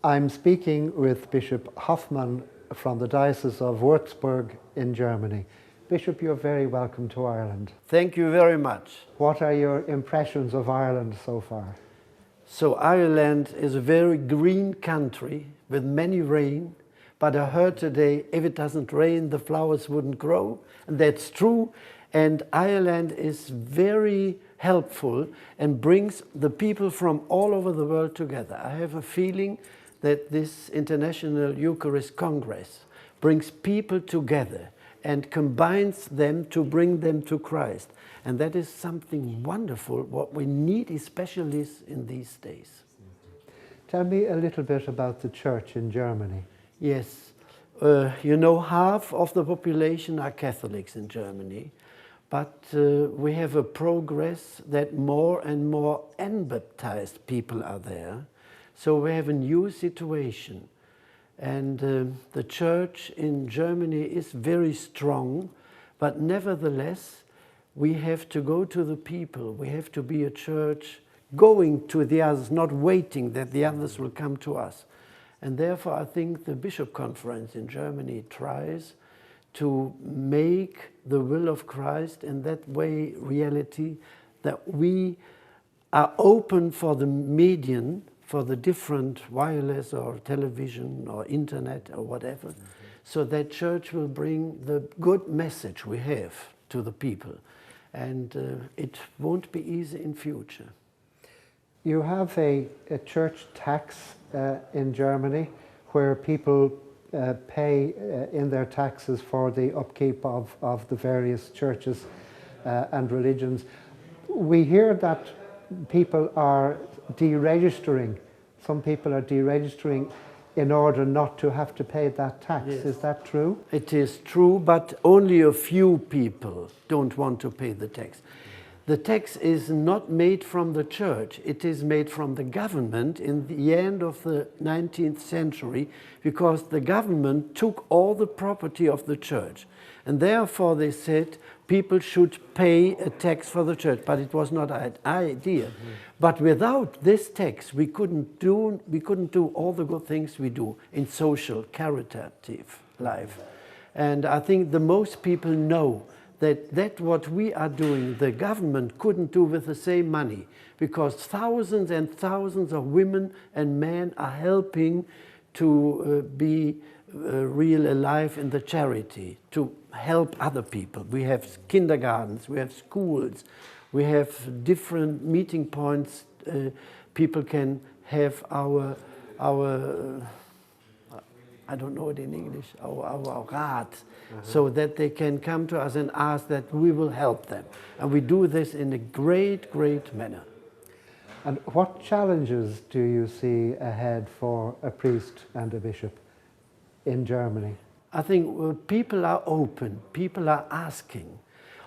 I'm speaking with Bishop Hoffmann from the Diocese of Wurzburg in Germany. Bishop, you're very welcome to Ireland. Thank you very much. What are your impressions of Ireland so far? So Ireland is a very green country with many rain, but I heard today if it doesn't rain the flowers wouldn't grow, and that's true. And Ireland is very helpful and brings the people from all over the world together. I have a feeling that this International Eucharistic Congress brings people together and combines them to bring them to Christ. And that is something wonderful, what we need especially in these days. Tell me a little bit about the church in Germany. Yes, you know, half of the population are Catholics in Germany, but we have a progress that more and more unbaptized people are there. So we have a new situation, and the church in Germany is very strong, but nevertheless we have to go to the people. We have to be a church going to the others, not waiting that the others will come to us. And therefore I think the Bishop Conference in Germany tries to make the will of Christ in that way reality, that we are open for the medium, for the different wireless or television or internet or whatever, so that church will bring the good message we have to the people. And it won't be easy in future. You have a church tax in Germany where people pay in their taxes for the upkeep of the various churches and religions. We hear that people are deregistering. Some people are deregistering in order not to have to pay that tax. Yes. Is that true? It is true, but only a few people don't want to pay the tax. The tax is not made from the church, it is made from the government in the end of the 19th century, because the government took all the property of the church. And therefore they said people should pay a tax for the church, but it was not an idea. But without this tax we couldn't do all the good things we do in social, caritative life. And I think the most people know that what we are doing, the government couldn't do with the same money, because thousands and thousands of women and men are helping to be real alive in the charity, to help other people. We have kindergartens, we have schools, we have different meeting points. People can have our I don't know it in English, our Rat, so that they can come to us and ask that we will help them. And we do this in a great, great manner. And what challenges do you see ahead for a priest and a bishop in Germany? I think people are open, people are asking.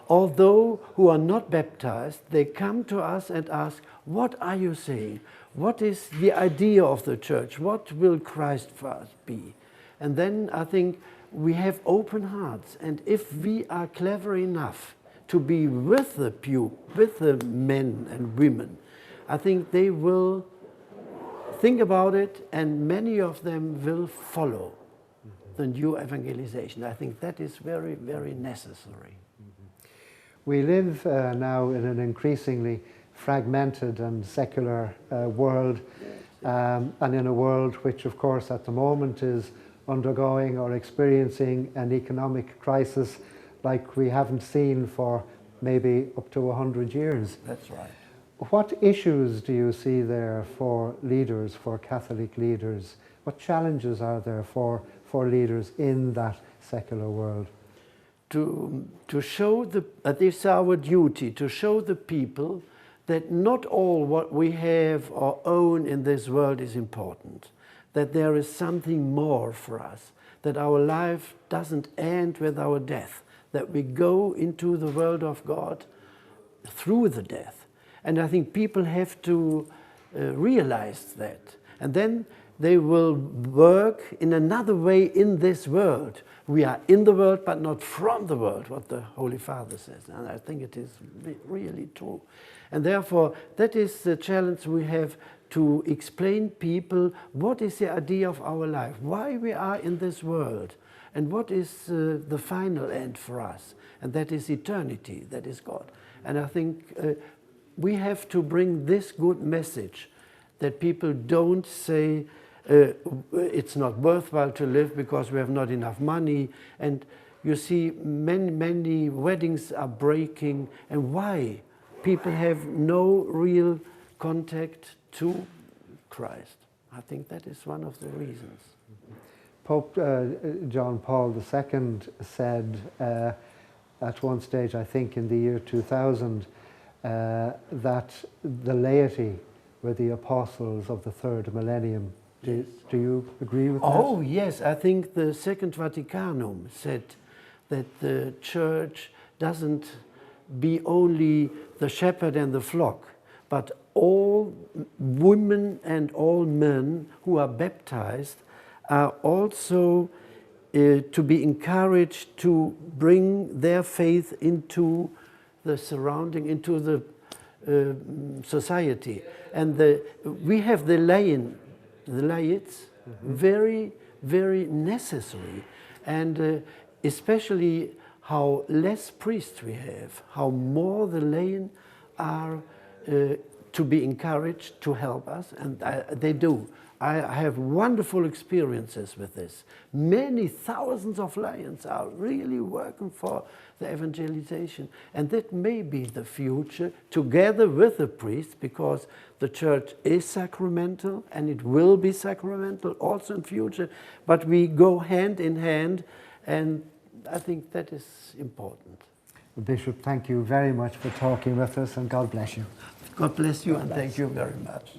Although who are not baptized, they come to us and ask, what are you saying? What is the idea of the church? What will Christ for us be? And then I think we have open hearts, and if we are clever enough to be with the men and women, I think they will think about it, and many of them will follow the new evangelization. I think that is very, very necessary. We live now in an increasingly fragmented and secular world, and in a world which, of course, at the moment is undergoing or experiencing an economic crisis like we haven't seen for maybe up to 100 years. That's right. What issues do you see there for leaders, for Catholic leaders? What challenges are there for leaders in that secular world? To show that it's our duty to show the people that not all what we have or own in this world is important, that there is something more for us, that our life doesn't end with our death, that we go into the world of God through the death. And I think people have to realize that. And then they will work in another way in this world. We are in the world, but not from the world, what the Holy Father says. And I think it is really true. And therefore, that is the challenge we have, to explain people what is the idea of our life, why we are in this world, and what is the final end for us, and that is eternity, that is God. And I think we have to bring this good message that people don't say it's not worthwhile to live because we have not enough money. And you see many weddings are breaking. And why? People have no real contact to Christ. I think that is one of the reasons. Pope John Paul II said at one stage, I think in the year 2000, that the laity were the apostles of the third millennium. Do you agree with that? Oh, yes. I think the Second Vaticanum said that the Church doesn't be only the shepherd and the flock, but all women and all men who are baptized are also to be encouraged to bring their faith into the surrounding, into the society. And we have the laics, very, very necessary. And especially how less priests we have, how more the laymen are to be encouraged to help us, and they do. I have wonderful experiences with this. Many thousands of laymen are really working for the evangelization, and that may be the future, together with the priests, because the Church is sacramental, and it will be sacramental also in future, but we go hand in hand, and I think that is important. Bishop, thank you very much for talking with us, and God bless you. God bless you, and thank you very much.